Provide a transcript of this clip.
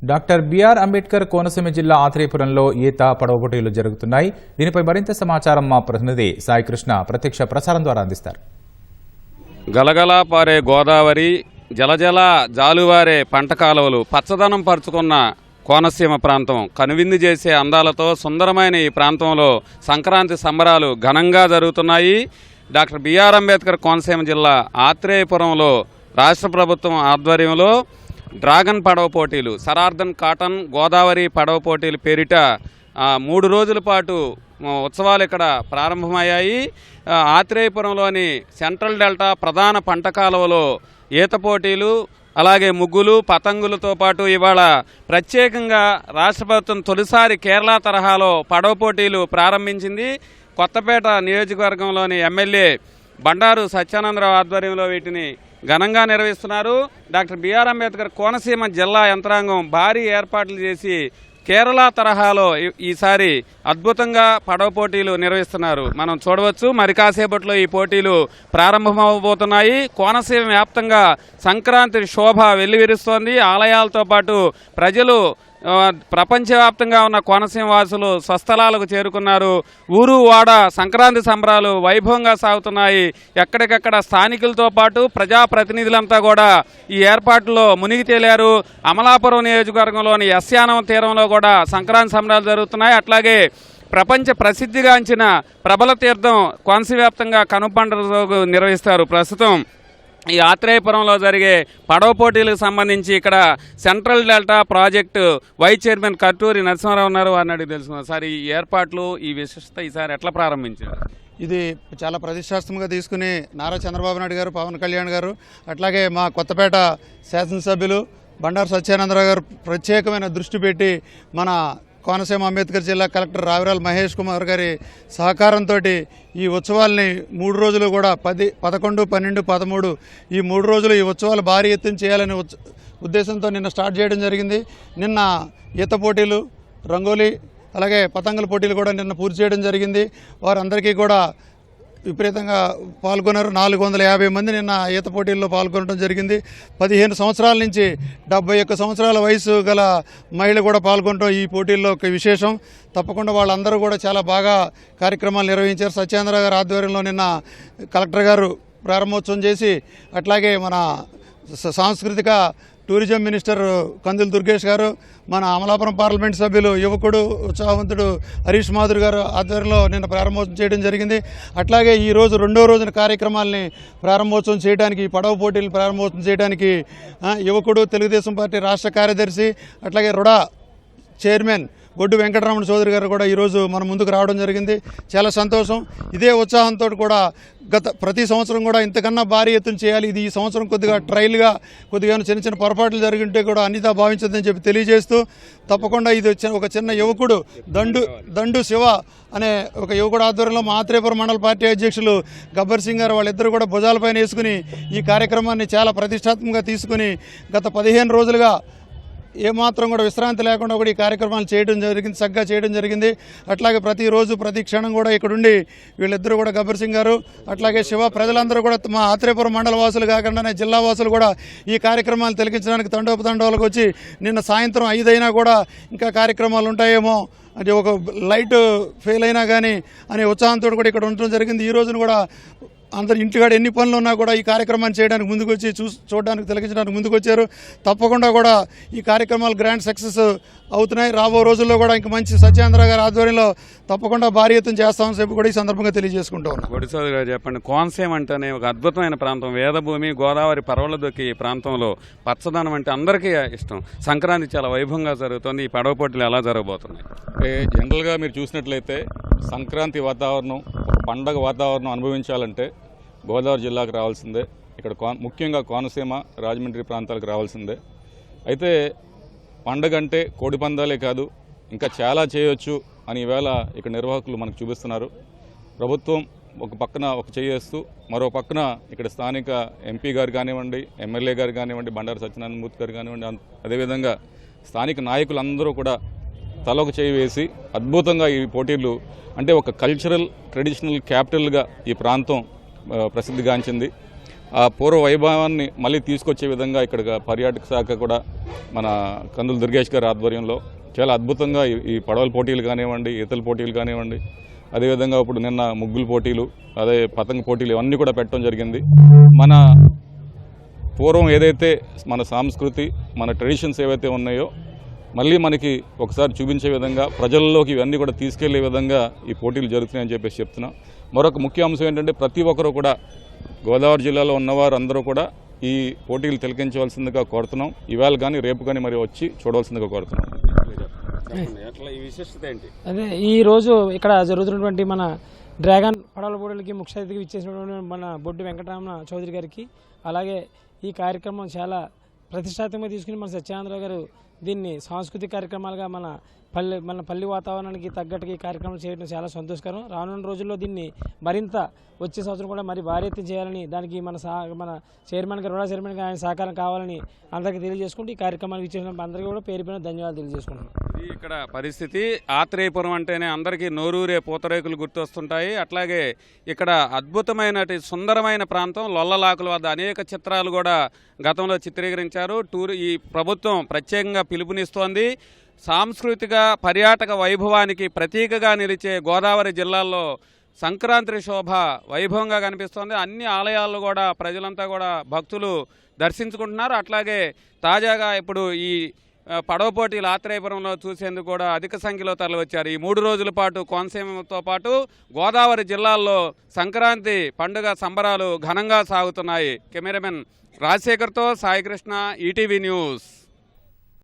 Doctor BR Ambedkar Konaseema జిల్లా ఆత్రేయపురంలో ఈత పడవ పోటీలు జరుగుతున్నాయి. దీనిపై మరింత సమాచారం మా ప్రతినిధి సాయికృష్ణ ప్రత్యక్ష ప్రసారం ద్వారా అందిస్తారు. గలగలా పారే గోదావరి, జలజల జాలువారే పంట కాలువలు, పచ్చదనం పరుచుకున్న కోనసీమ ప్రాంతం కనువిందు చేసే అందాలతో సుందరమైన ఈ ప్రాంతంలో సంక్రాంతి సంబరాలు ఘనంగా జరుగుతున్నాయి. డాక్టర్ బిఆర్ అంబేద్కర్ కోనసీమ జిల్లా ఆత్రేయపురంలో రాష్ట్ర ప్రభుత్వం ఆధ్వర్యంలో డ్రాగన్ పడవ పోటీలు, సరార్దన్ కాటన్ గోదావరి పడవ పోటీలు పేరిట 3 రోజుల పాటు ఉత్సవాలు ఇక్కడ ప్రారంభమయ్యాయి. ఆత్రేయపురంలోని సెంట్రల్ డెల్టా ప్రధాన పంట కాలువలో ఈత పోటీలు, అలాగే ముగ్గులు, పతంగులతో పాటు ఇవాళ ప్రత్యేకంగా రాష్ట్ర ప్రభుత్వం తొలిసారి కేరళ తరహాలో పడవ పోటీలు ప్రారంభించింది. కొత్తపేట నియోజకవర్గంలోని ఎమ్మెల్యే బండారు సత్యానందరావు ఆధ్వర్యంలో వీటిని ఘనంగా నిర్వహిస్తున్నారు. డాక్టర్ బిఆర్ అంబేద్కర్ కోనసీమ జిల్లా యంత్రాంగం భారీ ఏర్పాట్లు చేసి కేరళ తరహాలో ఈసారి అద్భుతంగా పడవ పోటీలు నిర్వహిస్తున్నారు. మనం చూడవచ్చు, మరి కాసేపట్లో ఈ పోటీలు ప్రారంభమవబోతున్నాయి. కోనసీమ వ్యాప్తంగా సంక్రాంతి శోభ వెల్లివిరుస్తోంది. ఆలయాలతో పాటు ప్రజలు, ప్రపంచవ్యాప్తంగా ఉన్న కోనసీమ వాసులు స్వస్థలాలకు చేరుకున్నారు. ఊరు వాడ సంక్రాంతి సంబరాలు వైభవంగా సాగుతున్నాయి. ఎక్కడికక్కడ స్థానికులతో పాటు ప్రజాప్రతినిధులంతా కూడా ఈ ఏర్పాట్లో మునిగి తేలారు. అమలాపురం నియోజకవర్గంలోని యస్యానం తీరంలో కూడా సంక్రాంతి సంబరాలు జరుగుతున్నాయి. అట్లాగే ప్రపంచ ప్రసిద్ధిగాంచిన ప్రబల తీర్థం కోనసీమ వ్యాప్తంగా కనుపండుగ నిర్వహిస్తారు. ప్రస్తుతం ఈ ఆత్రేయపురంలో జరిగే పడవ పోటీలకు సంబంధించి ఇక్కడ central delta project vice chairman Karturi Narasimharao ఉన్నారు. వారిని అడిగి తెలుసుకున్నారు. సార్, ఈ ఏర్పాట్లు, ఈ విశిష్టత ఈసారి ఎట్లా ప్రారంభించారు? ఇది చాలా ప్రతిష్టాత్మకంగా తీసుకుని నారా చంద్రబాబు నాయుడు గారు, పవన్ కళ్యాణ్ గారు, అట్లాగే మా కొత్తపేట శాసనసభ్యులు బండారు సత్యానందరావు గారు ప్రత్యేకమైన దృష్టి పెట్టి మన కోనసీమ అంబేద్కర్ జిల్లా కలెక్టర్ రావిరాల మహేష్ కుమార్ గారి సహకారంతో ఈ ఉత్సవాల్ని 3 రోజులు కూడా 10, 11, 12, 13 ఈ 3 రోజులు ఈ ఉత్సవాలు భారీ ఎత్తున చేయాలనే ఉద్దేశంతో నిన్న స్టార్ట్ చేయడం జరిగింది. నిన్న ఈత పోటీలు, రంగోలీ, అలాగే పతంగుల పోటీలు కూడా నిన్న పూర్తి చేయడం జరిగింది. వారందరికీ కూడా విపరీతంగా పాల్గొన్నారు. 450 మంది నిన్న ఈత పోటీల్లో పాల్గొనడం జరిగింది. 15 సంవత్సరాల నుంచి 71 సంవత్సరాల వయసు గల మహిళ కూడా పాల్గొనడం ఈ పోటీల్లో ఒక విశేషం. తప్పకుండా వాళ్ళందరూ కూడా చాలా బాగా కార్యక్రమాలు నిర్వహించారు. సత్యేంద్ర గారి ఆధ్వర్యంలో నిన్న కలెక్టర్ గారు ప్రారంభోత్సవం చేసి, అట్లాగే మన సాంస్కృతిక టూరిజం మినిస్టర్ కందుల దుర్గేష్ గారు, మన అమలాపురం పార్లమెంట్ సభ్యులు, యువకుడు, ఉత్సాహవంతుడు హరీష్ మాధుర్ గారు ఆధ్వర్యంలో నిన్న ప్రారంభోత్సవం చేయడం జరిగింది. అట్లాగే ఈరోజు 2వ రోజున కార్యక్రమాలని ప్రారంభోత్సవం చేయడానికి, పడవ పోటీలను ప్రారంభోత్సవం చేయడానికి యువకుడు, తెలుగుదేశం పార్టీ రాష్ట్ర కార్యదర్శి, అట్లాగే రుడా చైర్మన్ గొడ్డు వెంకటరమణ చౌదరి గారు కూడా ఈరోజు మన ముందుకు రావడం జరిగింది. చాలా సంతోషం. ఇదే ఉత్సాహంతో కూడా ప్రతి సంవత్సరం కూడా ఇంతకన్నా భారీ ఎత్తున చేయాలి. ఇది ఈ సంవత్సరం కొద్దిగా ట్రయల్గా, కొద్దిగా చిన్న చిన్న పొరపాట్లు జరిగింటే కూడా అన్నిదా భావించదని చెప్పి తెలియజేస్తూ, తప్పకుండా ఇది ఒక చిన్న యువకుడు దండు శివ అనే ఒక యువకుడు ఆధ్వర్యంలో మా ఆత్రేయపురం మండల పార్టీ అధ్యక్షులు గబ్బర్ సింగ్ గారు వాళ్ళిద్దరూ కూడా భుజాలపైన వేసుకుని ఈ కార్యక్రమాన్ని చాలా ప్రతిష్టాత్మకంగా తీసుకుని గత 15 రోజులుగా ఏమాత్రం కూడా విశ్రాంతి లేకుండా కూడా ఈ కార్యక్రమాలు చేయడం జరిగింది, చక్కగా చేయడం జరిగింది. అట్లాగే ప్రతిరోజు ప్రతి క్షణం కూడా ఇక్కడుండి వీళ్ళిద్దరూ కూడా గబ్బర్ సింగ్ గారు, అట్లాగే శివ ప్రజలందరూ కూడా మా ఆత్రేయపురం మండల వాసులు కాకుండానే జిల్లా వాసులు కూడా ఈ కార్యక్రమాలు తిలకించడానికి తండోపతండాలకు వచ్చి నిన్న సాయంత్రం 5 అయినా కూడా ఇంకా కార్యక్రమాలు ఉంటాయేమో, అంటే ఒక లైట్ ఫెయిల్ అయినా కానీ అనే ఉత్సాహంతో కూడా ఇక్కడ ఉండడం జరిగింది. ఈ రోజున కూడా అందరు ఇంటికాడ ఎన్ని పనులు ఉన్నా కూడా ఈ కార్యక్రమాన్ని చేయడానికి ముందుకు వచ్చి చూడడానికి, తిలకించడానికి ముందుకు వచ్చారు. తప్పకుండా కూడా ఈ కార్యక్రమాలు గ్రాండ్ సక్సెస్ అవుతున్నాయి. రాబో రోజుల్లో కూడా ఇంకా మంచి సత్యేంద్ర గారి ఆధ్వర్యంలో తప్పకుండా భారీ ఎత్తున చేస్తామని చెప్పి కూడా ఈ సందర్భంగా తెలియజేసుకుంటూ ఉన్నాం. గొడిసోదరి గారు చెప్పండి, కోనసీమ అంటేనే ఒక అద్భుతమైన ప్రాంతం, వేదభూమి, గోదావరి పరవళ్ళ దొక్కి ఈ ప్రాంతంలో పచ్చదనం అంటే అందరికీ ఇష్టం. సంక్రాంతి చాలా వైభవంగా జరుగుతుంది. ఈ పడవ పోటీలు ఎలా జరగబోతున్నాయి? జనరల్గా మీరు చూసినట్లయితే సంక్రాంతి వాతావరణం, పండగ వాతావరణం అనుభవించాలంటే గోదావరి జిల్లాకు రావాల్సిందే. ఇక్కడ ముఖ్యంగా కోనసీమ, రాజమండ్రి ప్రాంతాలకు రావాల్సిందే. అయితే పండగ అంటే కోడి పందాలే కాదు, ఇంకా చాలా చేయొచ్చు అని ఈవేళ ఇక్కడ నిర్వాహకులు మనకు చూపిస్తున్నారు. ప్రభుత్వం ఒక పక్కన ఒక చేయేస్తూ, మరో పక్కన ఇక్కడ స్థానిక ఎంపీ గారు కానివ్వండి, ఎమ్మెల్యే గారు కానివ్వండి, బండారు సత్యనారాయణమూర్తి గారు కానివ్వండి, అదేవిధంగా స్థానిక నాయకులందరూ కూడా తలకు చేయి వేసి అద్భుతంగా ఈ పోటీలు, అంటే ఒక కల్చరల్ ట్రెడిషనల్ క్యాపిటల్గా ఈ ప్రాంతం ప్రసిద్ధిగాంచింది. ఆ పూర్వ వైభవాన్ని మళ్ళీ తీసుకొచ్చే విధంగా ఇక్కడ పర్యాటక శాఖ కూడా మన కందుల దుర్గేష్ గారి ఆధ్వర్యంలో చాలా అద్భుతంగా ఈ పడవల పోటీలు కానివ్వండి, ఈతల పోటీలు కానివ్వండి, అదేవిధంగా ఇప్పుడు నిన్న ముగ్గుల పోటీలు, అదే పతంగ పోటీలు ఇవన్నీ కూడా పెట్టడం జరిగింది. మన పూర్వం ఏదైతే మన సంస్కృతి, మన ట్రెడిషన్స్ ఏవైతే ఉన్నాయో మళ్ళీ మనకి ఒకసారి చూపించే విధంగా, ప్రజల్లోకి ఇవన్నీ కూడా తీసుకెళ్లే విధంగా ఈ పోటీలు జరుగుతున్నాయని చెప్పేసి చెప్తున్నాం. మరొక ముఖ్య అంశం ఏంటంటే ప్రతి ఒక్కరు కూడా గోదావరి జిల్లాలో ఉన్నవారు అందరూ కూడా ఈ పోటీలు తిలకించవలసిందిగా కోరుతున్నాం. ఇవాళ కానీ రేపు కానీ మరి వచ్చి చూడవలసిందిగా కోరుతున్నాం. అదే ఈరోజు ఇక్కడ జరుగుతున్నటువంటి మన డ్రాగన్ పడవల పోటీలకి ముఖ్య అతిథికి ఇచ్చేసినటువంటి మన బొడ్డు వెంకటరమణ చౌదరి గారికి, అలాగే ఈ కార్యక్రమం చాలా ప్రతిష్టాత్మకంగా తీసుకుని మన సత్యానందరావు గారు దీన్ని సాంస్కృతిక కార్యక్రమాలుగా మన పల్లి వాతావరణానికి తగ్గట్టుగా ఈ కార్యక్రమం చేయడం చాలా సంతోషకరం. రానున్న రోజుల్లో దీన్ని మరింత వచ్చే సంవత్సరం కూడా మరి భారీ ఎత్తున చేయాలని, దానికి మన చైర్మన్ గారు, చైర్మన్ గారు ఆయన సహకారం కావాలని అందరికీ తెలియజేసుకుంటూ ఈ కార్యక్రమానికి ఇచ్చేసిన అందరికీ కూడా పేరు పేరున ధన్యవాదాలు తెలియజేసుకుంటున్నాను. ఇది ఇక్కడ పరిస్థితి. ఆత్రేయపురం అంటేనే అందరికీ నోరూరే పూతరేకులు గుర్తొస్తుంటాయి. అట్లాగే ఇక్కడ అద్భుతమైన సుందరమైన ప్రాంతం లొల్లలాకుల వద్ద అనేక చిత్రాలు కూడా గతంలో చిత్రీకరించారు. ఈ ప్రభుత్వం ప్రత్యేకంగా పిలుపునిస్తోంది. సాంస్కృతిక పర్యాటక వైభవానికి ప్రతీకగా నిలిచే గోదావరి జిల్లాల్లో సంక్రాంతి శోభ వైభవంగా కనిపిస్తోంది. అన్ని ఆలయాల్లో కూడా ప్రజలంతా కూడా భక్తులు దర్శించుకుంటున్నారు. అట్లాగే తాజాగా ఇప్పుడు ఈ పడవ పోటీలు ఆత్రేయపురంలో చూసేందుకు కూడా అధిక సంఖ్యలో తరలివచ్చారు. ఈ 3 రోజుల పాటు కోనసీమతో పాటు గోదావరి జిల్లాల్లో సంక్రాంతి పండుగ సంబరాలు ఘనంగా సాగుతున్నాయి. కెమెరామెన్ రాజశేఖర్తో సాయికృష్ణ, ఈటీవీ న్యూస్.